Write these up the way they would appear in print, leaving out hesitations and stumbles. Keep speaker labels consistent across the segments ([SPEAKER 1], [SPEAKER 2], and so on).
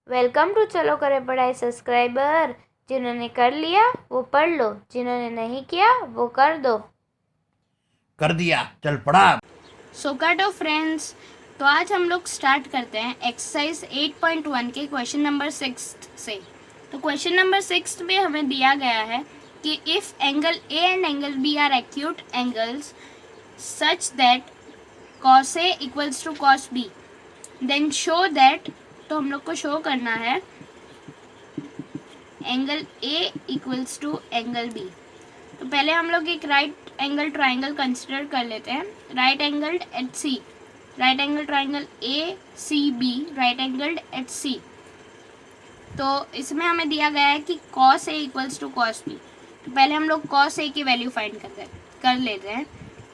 [SPEAKER 1] Welcome to चलो करे पढ़ाई सब्सक्राइबर। जिन्होंने कर लिया वो पढ़ लो, जिन्होंने नहीं किया वो कर दो।
[SPEAKER 2] कर दिया, चल पढ़ा।
[SPEAKER 3] सोकाटो फ्रेंड्स, तो आज हम लोग स्टार्ट करते हैं एक्सरसाइज 8.1 के क्वेश्चन नंबर 6 से। तो क्वेश्चन नंबर 6 में हमें दिया गया है कि if angle A and angle B are acute angles such that cos A equals to cos B, then show that, तो हम लोग को शो करना है angle A equals to angle B. तो पहले हम लोग एक राइट एंगल ट्राइंगल कंसिडर कर लेते हैं। Right angled at C, right angle triangle A C B, right angled at C. तो इसमें हमें दिया गया है कि cos A equals to cos B. तो पहले हम लोग कॉस ए की वैल्यू फाइंड कर लेते हैं।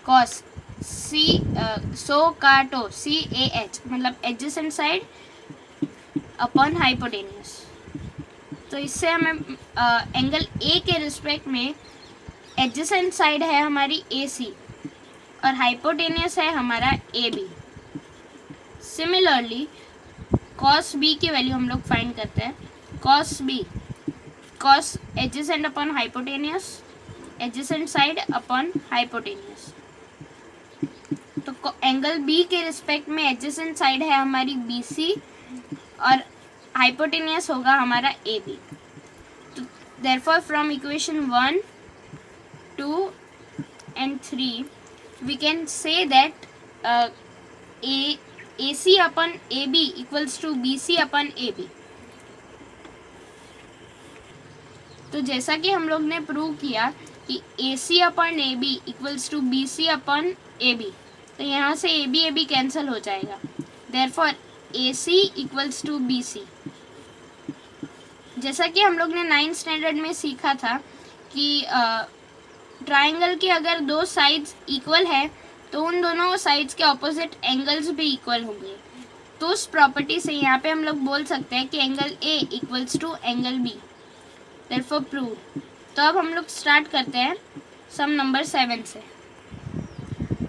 [SPEAKER 3] कॉस सी सो काटो सी ए एच मतलब एडजेसेंट साइड अपॉन हाइपोटेन्यूस। तो इससे हमें एंगल ए के रिस्पेक्ट में एडजेसेंट साइड है हमारी ए सी और हाइपोटेनियस है हमारा A B. Similarly cos B की वैल्यू हम लोग फाइंड करते हैं। Cos B, cos adjacent upon hypotenuse, adjacent side upon hypotenuse. तो एंगल बी के रिस्पेक्ट में एडजेसेंट साइड है हमारी बी सी और हाइपोटेनियस होगा हमारा ए बी। तो therefore from equation 1, 2 and 3 we can say that AC upon AB equals to BC upon AB। तो जैसा कि हम लोग ने प्रूव किया कि AC upon AB equals to BC upon AB, तो यहाँ से AB कैंसिल हो जाएगा। therefore AC equals to BC। जैसा कि हम लोग ने 9th स्टैंडर्ड में सीखा था कि ट्राइंगल के अगर दो साइड्स इक्वल है तो उन दोनों साइड्स के ऑपोजिट एंगल्स भी इक्वल होंगे। तो उस प्रॉपर्टी से यहाँ पे हम लोग बोल सकते हैं कि angle A equals to angle B, therefore proved. तो अब हम लोग स्टार्ट करते हैं सम नंबर 7 से।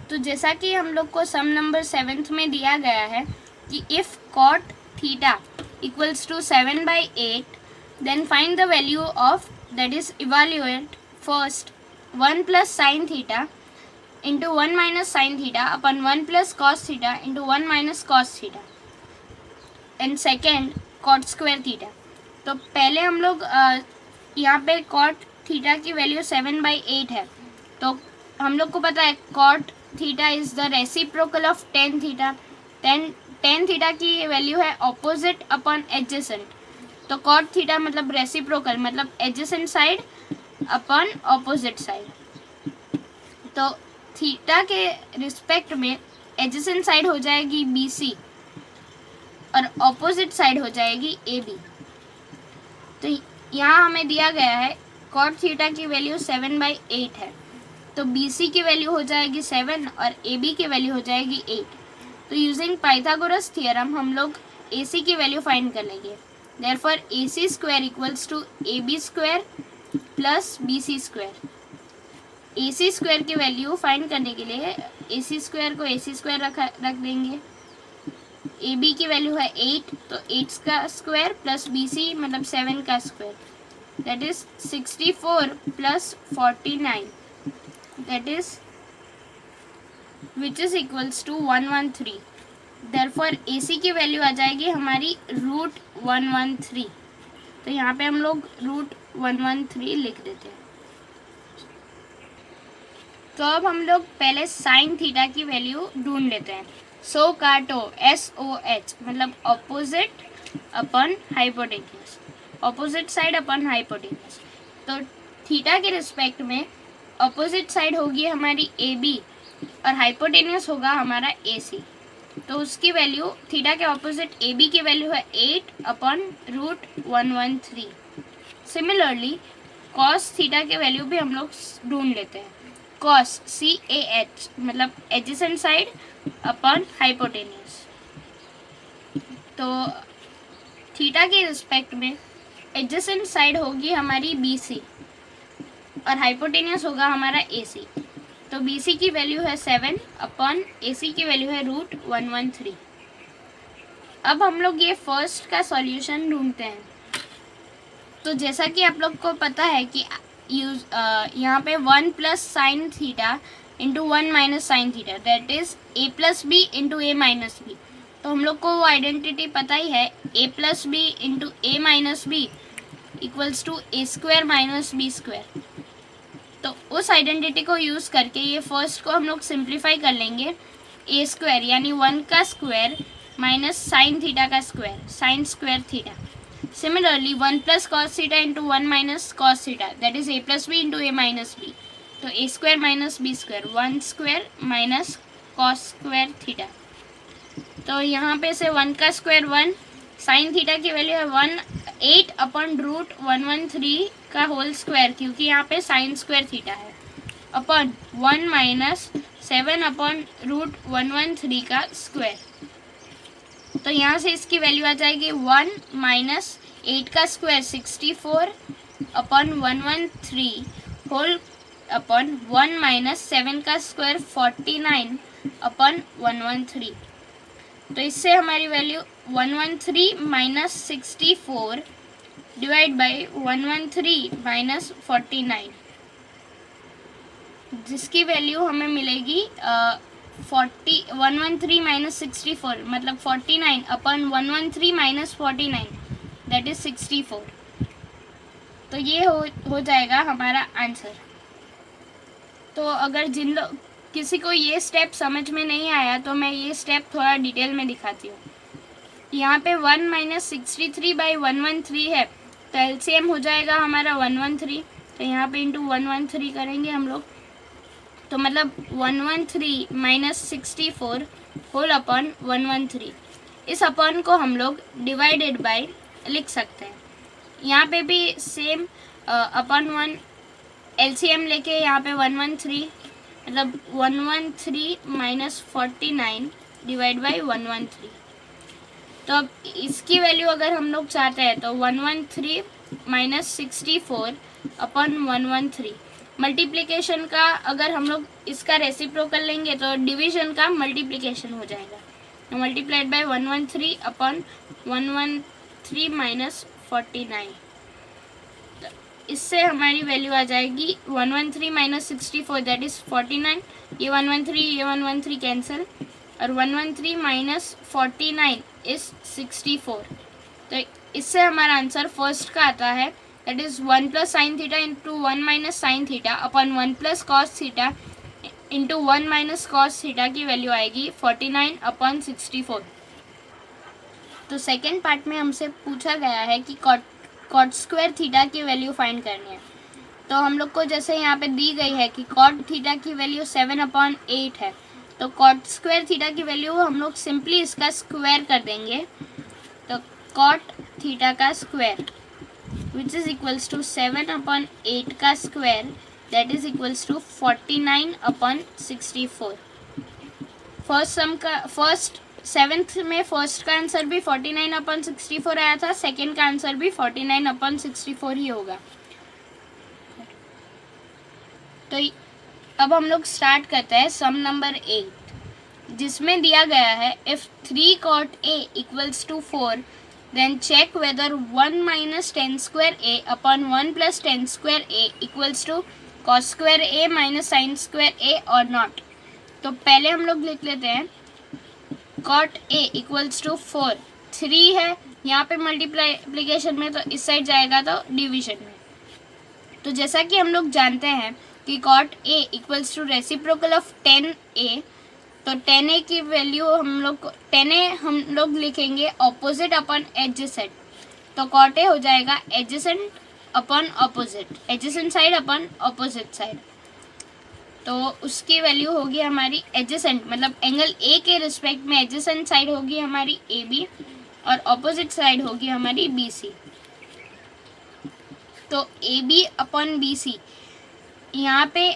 [SPEAKER 3] तो जैसा कि हम लोग को सम नंबर 7 में दिया गया है कि if cot theta equals to 7/8 then find the value of, that is evaluate first 1 plus sin theta into 1 minus sin theta upon 1 plus cos theta into 1 minus cos theta and second cot square theta। तो पहले हम लोग यहाँ पे cot theta की value 7/8 है। तो हम लोग को पता है cot theta is the reciprocal of tan theta। tan theta की वैल्यू है opposite upon adjacent। तो cot theta मतलब reciprocal मतलब adjacent side upon opposite side. तो थीटा के रिस्पेक्ट में एडजेसेंट साइड हो जाएगी बी सी और ऑपोजिट साइड हो जाएगी ए बी। तो यहाँ हमें दिया गया है कॉट थीटा की वैल्यू 7/8 है, तो बी सी की वैल्यू हो जाएगी 7 और ए बी की वैल्यू हो जाएगी 8। तो यूजिंग पाइथागोरस थियरम हम लोग ए सी की वैल्यू फाइंड कर लेंगे। Therefore A C square equals to A B square plus B C square. A C square की वैल्यू फाइंड करने के लिए ए सी स्क्वायर को ए सी स्क्वायर रख देंगे। ए बी की वैल्यू है 8, तो 8 का स्क्वायर प्लस बी सी मतलब 7 का square, that is 64 plus 49, that is which is equals to 113। Therefore A C की वैल्यू आ जाएगी हमारी √113। तो यहाँ पे हम लोग √113 लिख देते हैं। तो अब हम लोग पहले साइन थीटा की वैल्यू ढूंढ लेते हैं। सो काटो SOH मतलब opposite upon hypotenuse, opposite side upon hypotenuse. तो थीटा के रिस्पेक्ट में ऑपोजिट साइड होगी हमारी AB और हाइपोटेन्यूस होगा हमारा AC। तो उसकी वैल्यू थीटा के ऑपोजिट AB की वैल्यू है 8 अपॉन √113। सिमिलरली कॉस थीटा के वैल्यू भी हम लोग ढूंढ लेते हैं। कॉस CAH मतलब एडजेसेंट साइड अपॉन हाइपोटेन्यूस। तो थीटा के रिस्पेक्ट में एडजेसेंट साइड होगी हमारी BC और हाइपोटेन्यूस होगा हमारा AC। तो BC की वैल्यू है 7 अपॉन AC की वैल्यू है √113। अब हम लोग ये फर्स्ट का सॉल्यूशन ढूंढते हैं। तो जैसा कि आप लोग को पता है कि यहाँ पे 1 plus sine theta into 1 minus sine theta, that is a plus B into A minus B. तो हम लोग को वो आइडेंटिटी पता ही है, a plus B into A minus B equals to A square minus B square. तो उस आइडेंटिटी को यूज़ करके ये फर्स्ट को हम लोग सिंप्लीफाई कर लेंगे, ए स्क्वायर यानी 1 का स्क्वायर माइनस साइन थीटा का square, sine square theta. Similarly, 1 plus cos theta into 1 minus cos theta, that is a plus b into a minus b. तो a square minus b square, 1 square minus cos square theta. तो यहाँ पे से 1 का square 1, sine theta की value है 1 8 upon root 113 का whole square, क्योंकि यहाँ पे साइन स्क्वायर थीटा है, अपॉन 1 माइनस 7 अपॉन रूट 113 का स्क्वायर। तो यहाँ से इसकी वैल्यू आ जाएगी 1 माइनस 8 का square 64 upon 113 whole upon 1 minus 7 का स्क्वायर 49 अपॉन 113। तो इससे हमारी value 113 minus 64 divide by 113 minus 49, जिसकी वैल्यू हमें मिलेगी 113 माइनस 64 मतलब 49 अपन 113 माइनस 49 दैट इज 64। तो ये हो जाएगा हमारा आंसर। तो अगर जिन लोग किसी को ये स्टेप समझ में नहीं आया तो मैं ये स्टेप थोड़ा डिटेल में दिखाती हूँ। यहाँ पे 1 माइनस 63 बाई 113 है, तो एलसीएम हो जाएगा हमारा 113। तो यहाँ पे इंटू 113 करेंगे हम लोग, तो मतलब 113 माइनस 64 होल अपॉन 113। इस अपॉन को हम लोग डिवाइडेड बाय लिख सकते हैं। यहाँ पे भी सेम अपॉन 1 एलसीएम लेके यहाँ पे 113 मतलब 113 माइनस 49 डिवाइड बाई 113। तो अब इसकी वैल्यू अगर हम लोग चाहते हैं तो 113 माइनस 64 अपॉन 113। मल्टीप्लिकेशन का अगर हम लोग इसका रेसिप्रोकल लेंगे तो डिवीजन का मल्टीप्लिकेशन हो जाएगा, तो मल्टीप्लाइड बाय 113 अपॉन 113 माइनस 49। तो इससे हमारी वैल्यू आ जाएगी 113 माइनस 64 दैट इज़ 49। ये 113 कैंसिल, और 113 माइनस 49 इज़ 64। तो इससे हमारा आंसर फर्स्ट का आता है, that is 1 plus sin theta into 1 minus sin theta upon 1 plus cos theta into 1 minus cos theta की वैल्यू आएगी 49 अपॉन 64। तो सेकेंड पार्ट में हमसे पूछा गया है कि cot स्क्वायर थीटा की वैल्यू फाइंड करनी है। तो हम लोग को जैसे यहाँ पे दी गई है कि cot थीटा की वैल्यू 7 अपॉन 8 है, तो cot स्क्वायर थीटा की वैल्यू हम लोग सिंपली इसका स्क्वायर कर देंगे। तो cot थीटा का square which is equals to 7 upon 8 का square that is equals to 49 upon 64। First seventh में फर्स्ट का आंसर भी 49 अपॉन 64 आया था, सेकेंड का आंसर भी 49 अपॉन 64 ही होगा। तो अब हम लोग स्टार्ट करते हैं सम नंबर 8, जिसमें दिया गया है if 3 cot a equals to 4 then check whether 1 minus 10 square a upon 1 plus 10 square a equals to cos square a minus sin square a or not। तो पहले हम लोग लिख लेते हैं cot a equals to 4, 3 है यहाँ पे मल्टीप्लिकेशन में, तो इस साइड जाएगा तो डिवीजन में। तो जैसा कि हम लोग जानते हैं कि cot a equals to reciprocal of 10a, तो 10a की वैल्यू हम लोग लिखेंगे ऑपोजिट अपॉन एडजेसेंट। तो cot a हो जाएगा adjacent upon opposite, adjacent side upon opposite side. तो उसकी वैल्यू होगी हमारी एडजेसेंट मतलब एंगल ए के रिस्पेक्ट में एडजेसेंट साइड होगी हमारी ए बी और ऑपोजिट साइड होगी हमारी बी सी। तो A B upon B C, यहाँ पे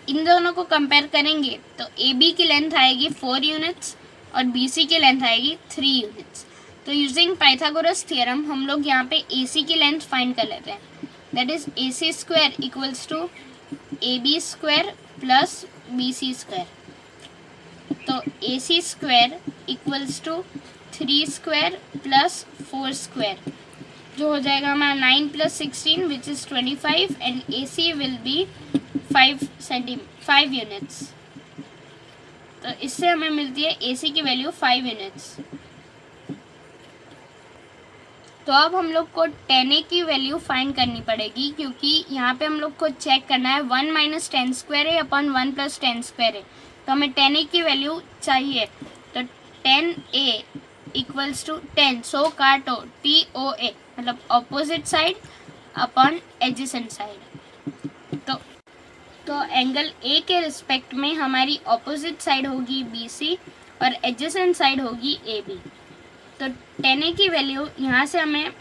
[SPEAKER 3] इन दोनों को कंपेयर करेंगे तो ए बी की लेंथ आएगी 4 यूनिट्स और बी सी की लेंथ आएगी 3 यूनिट्स। तो यूजिंग पाइथागोरस थ्योरम हम लोग यहाँ पे ए सी की लेंथ फाइंड कर लेते हैं, that is A C square equals to A B square plus B C square. तो A C square equals to 3 square plus 4 square, जो हो जाएगा हमारा 9 + 16 which is 25 and AC will be 5 units. तो इससे हमें मिलती है AC की वैल्यू 5 यूनिट्स। तो अब हम लोग को 10A की वैल्यू फाइंड करनी पड़ेगी, क्योंकि यहाँ पे हम लोग को चेक करना है 1 - 10 स्क्वायर है अपन 1 + 10 स्क्वायर है, तो हमें 10A की वैल्यू चाहिए। तो 10A इक्वल्स टू 10, सो काटो TOA मतलब ऑपोजिट साइड अपन एडजेसेंट साइड। तो एंगल A के रिस्पेक्ट में हमारी ऑपोजिट साइड होगी BC और एडजेसेंट साइड होगी AB। तो 10A की वैल्यू यहाँ से हमें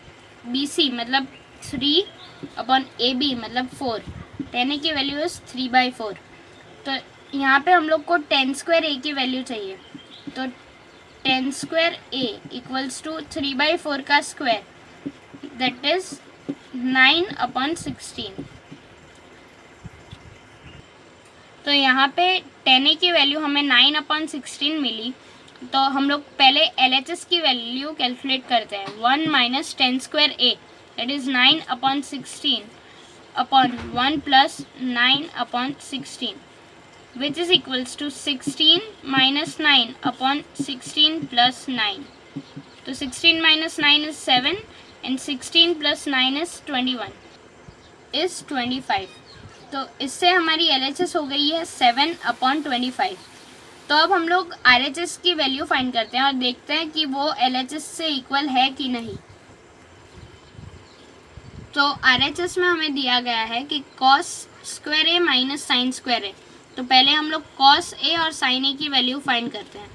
[SPEAKER 3] BC मतलब 3/AB मतलब 4, 10A की वैल्यू इज 3/4। तो यहाँ पे हम लोग को 10 स्क्वायर A की वैल्यू चाहिए, तो 10 स्क्वायर A इक्वल्स टू 3/4 का स्क्वायर, दैट इज 9/16। तो यहाँ पे 10A की वैल्यू हमें 9/16 मिली। तो हम लोग पहले LHS की वैल्यू कैलकुलेट करते हैं। 1 - 10 square A that is 9/16 upon 1 + 9/16 which is equals to 16 - 9/16 + 9। तो 16 - 9 इज 7 एंड 16 + 9 इज 21 इज 25। तो इससे हमारी LHS हो गई है 7/25। तो अब हम लोग RHS की वैल्यू फाइंड करते हैं और देखते हैं कि वो LHS से इक्वल है कि नहीं। तो RHS में हमें दिया गया है कि cos square A minus sine square A। तो पहले हम लोग cos A और sin A की वैल्यू फाइंड करते हैं,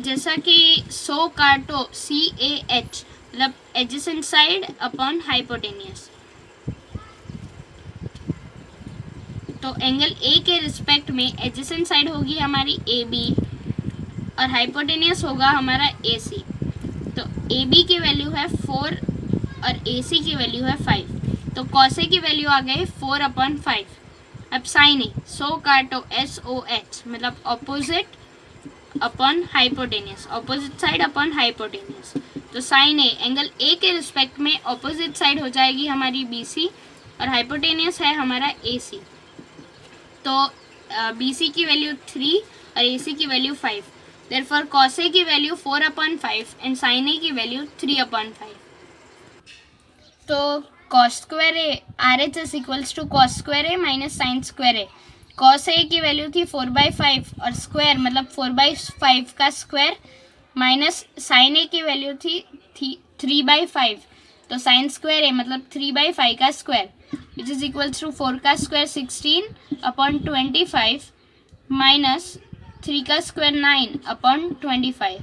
[SPEAKER 3] जैसा कि सो काटो CAH मतलब एडजेसेंट साइड अपॉन हाइपोटेनियस। तो एंगल A के रिस्पेक्ट में एडजेसेंट साइड होगी हमारी AB और हाइपोटेनियस होगा हमारा AC। तो AB की वैल्यू है 4 और AC की वैल्यू है 5। तो cos A की वैल्यू आ गई 4/5। अब sin A, सो काटो SOH मतलब opposite upon hypotenuse, opposite side upon hypotenuse. तो sin A एंगल A के रिस्पेक्ट में ऑपोजिट साइड हो जाएगी हमारी BC और हाइपोटेनियस है हमारा AC। तो BC की वैल्यू 3 और AC की वैल्यू 5। देयरफॉर cos A की वैल्यू 4/5 एंड sin A की वैल्यू 3/5। तो cos square A RHS equals to cos square A minus sine square A। cos A की वैल्यू थी 4/5 और स्क्वायर मतलब 4/5 का स्क्वायर माइनस sin A की वैल्यू थी 3/5। तो साइन स्क्वायर A मतलब 3/5 का square which is equals to 4 का स्क्वायर 16/25 माइनस 3 का स्क्वायर 9/25।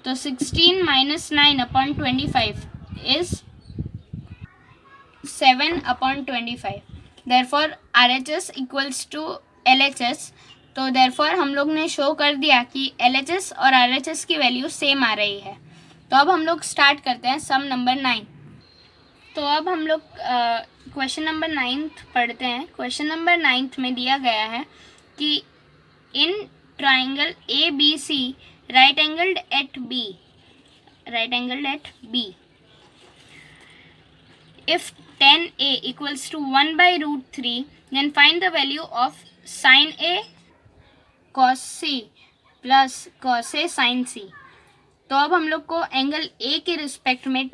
[SPEAKER 3] तो 16 - 9/25 is 7/25। Therefore RHS equals to LHS। तो देयरफॉर हम लोग ने शो कर दिया कि LHS और RHS की वैल्यू सेम आ रही है। तो अब हम लोग स्टार्ट करते हैं सम नंबर 9। तो अब हम लोग क्वेश्चन नंबर 9 पढ़ते हैं। क्वेश्चन नंबर 9 में दिया गया है कि in triangle ABC right angled eight B if 10A equals to 1/√3 then find the value of sin A cos C plus cos A sin C। तो अब हम लोग को एंगल A के रिस्पेक्ट में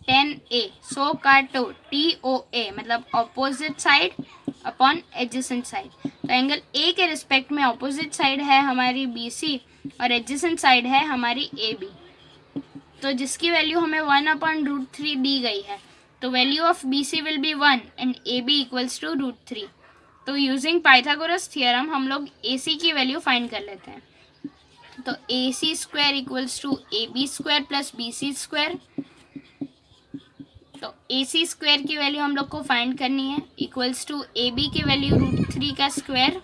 [SPEAKER 3] 10A सो काटो TOA मतलब opposite side upon adjacent side. तो एंगल A के रिस्पेक्ट में ऑपोजिट साइड है हमारी BC और एडजेसेंट साइड है हमारी AB। तो जिसकी वैल्यू हमें 1/√3 दी गई है, तो value of BC will be 1 and AB equals to √3। तो यूजिंग पाइथागोरस थियरम हम लोग AC की वैल्यू फाइंड कर लेते हैं। तो AC square equals to AB square plus BC square. तो AC स्क्वायर की वैल्यू हम लोग को फाइंड करनी है इक्वल्स टू AB की वैल्यू √3 का स्क्वायर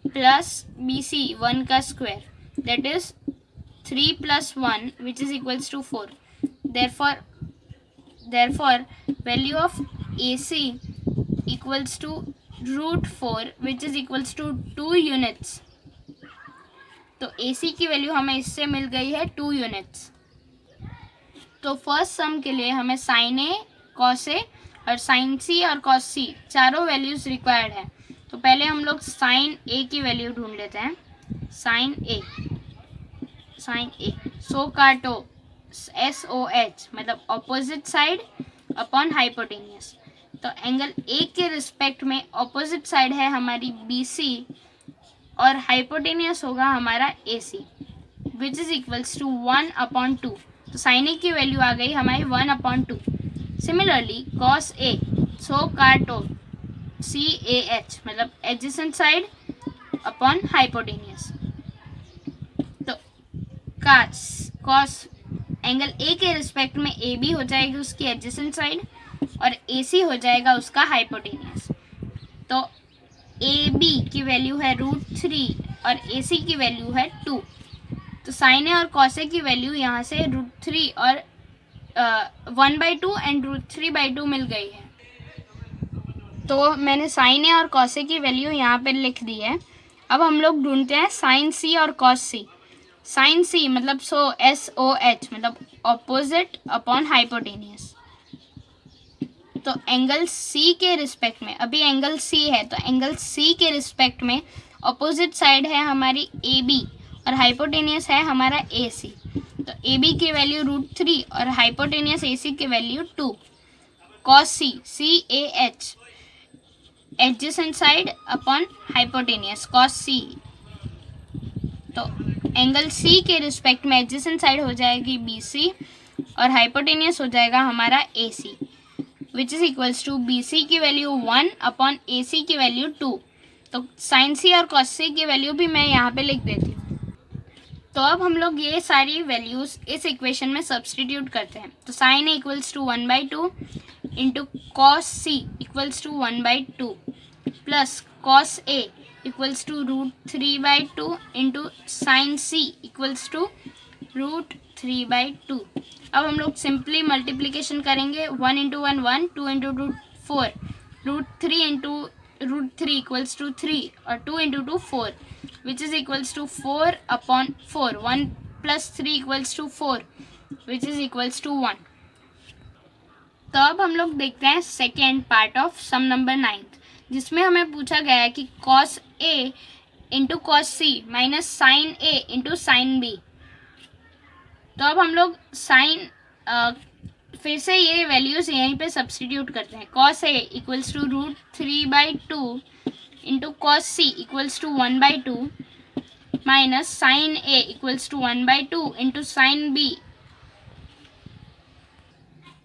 [SPEAKER 3] प्लस BC 1 का square that is 3 + 1 which is equals to 4. Therefore value of AC equals to √4 which is equals to 2 units. तो AC की वैल्यू हमें इससे मिल गई है 2 यूनिट्स। तो फर्स्ट सम के लिए हमें sin A, cos A और sin C और cos C चारों वैल्यूज़ रिक्वायर्ड है। तो पहले हम लोग sin A की वैल्यू ढूंढ लेते हैं। sin A सो काटो SOH मतलब ऑपोजिट साइड अपॉन हाइपोटेनियस। तो एंगल A के रिस्पेक्ट में ऑपोजिट साइड है हमारी BC और हाइपोटेनियस होगा हमारा AC which is equals to 1/2। तो साइन ए की वैल्यू आ गई हमारी 1/2। सिमिलरली cos A सो काटो CAH मतलब एडजेसेंट साइड अपॉन हाइपोटेनियस। तो cos एंगल A के रिस्पेक्ट में AB हो जाएगी उसकी एडजेसेंट साइड और AC हो जाएगा उसका हाइपोटेनियस। तो AB की वैल्यू है √3 और AC की वैल्यू है 2। तो साइन ए और कॉस ए की वैल्यू यहाँ से √3 और 1/2 एंड √3/2 मिल गई है। तो मैंने साइन ए और कॉस ए की वैल्यू यहाँ पे लिख दी है। अब हम लोग ढूंढते हैं साइन सी और कॉस सी। साइन सी मतलब SOH मतलब ऑपोजिट अपॉन हाइपोटेनियस। तो एंगल C के रिस्पेक्ट में, अभी एंगल C है तो एंगल C के रिस्पेक्ट में ऑपोजिट साइड है हमारी AB और हाइपोटेनियस है हमारा AC। तो AB की वैल्यू √3 और हाइपोटेनियस AC की value 2। cos C CAH adjacent side upon hypotenuse cos C। तो एंगल C के रिस्पेक्ट में एडजेसेंट साइड हो जाएगी BC और हाइपोटेनियस हो जाएगा हमारा AC which is equals to BC की वैल्यू 1 अपॉन AC की वैल्यू 2। तो साइन C और cos C की वैल्यू भी मैं यहाँ पे लिख देती हूँ। तो अब हम लोग ये सारी वैल्यूज़ इस इक्वेशन में सब्सटीट्यूट करते हैं। तो sine A equals to 1/2 into cos C equals to 1/2 plus cos A equals to √3/2 into sine C equals to √3/2। अब हम लोग सिंपली मल्टीप्लिकेशन करेंगे। 1 into 1 1, 2 into 2 4, √3 into √3 equals to 3 और 2 into 2 4 which is equals to 4/4। 1 plus 3 equals to 4 which is equals to 1। तो अब हम लोग देखते हैं second part of sum number 9 जिसमें हमें पूछा गया है कि cos A into cos C minus sine A into sine B। तो अब हम लोग साइन फिर से ये वैल्यूज़ यहीं पे सब्सटीट्यूट करते हैं। cos A equals to √3/2 into cos C equals to 1/2 minus sine A equals to 1/2 into sine B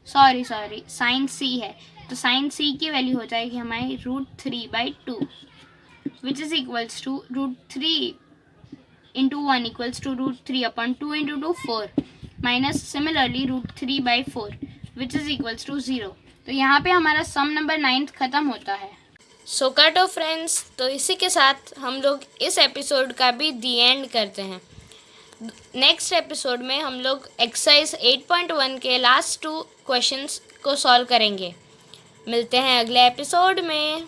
[SPEAKER 3] sorry sine C है तो साइन C की वैल्यू हो जाएगी हमारी √3/2 which is equals to √3 into 1 equals to √3/2 into 2 4 minus similarly √3/4 which is equals to 0। तो यहाँ पे हमारा सम नंबर 9 ख़त्म होता है। सो काटो फ्रेंड्स, तो इसी के साथ हम लोग इस एपिसोड का भी दी एंड करते हैं। नेक्स्ट एपिसोड में हम लोग एक्सरसाइज 8.1 के लास्ट 2 क्वेश्चंस को सॉल्व करेंगे। मिलते हैं अगले एपिसोड में।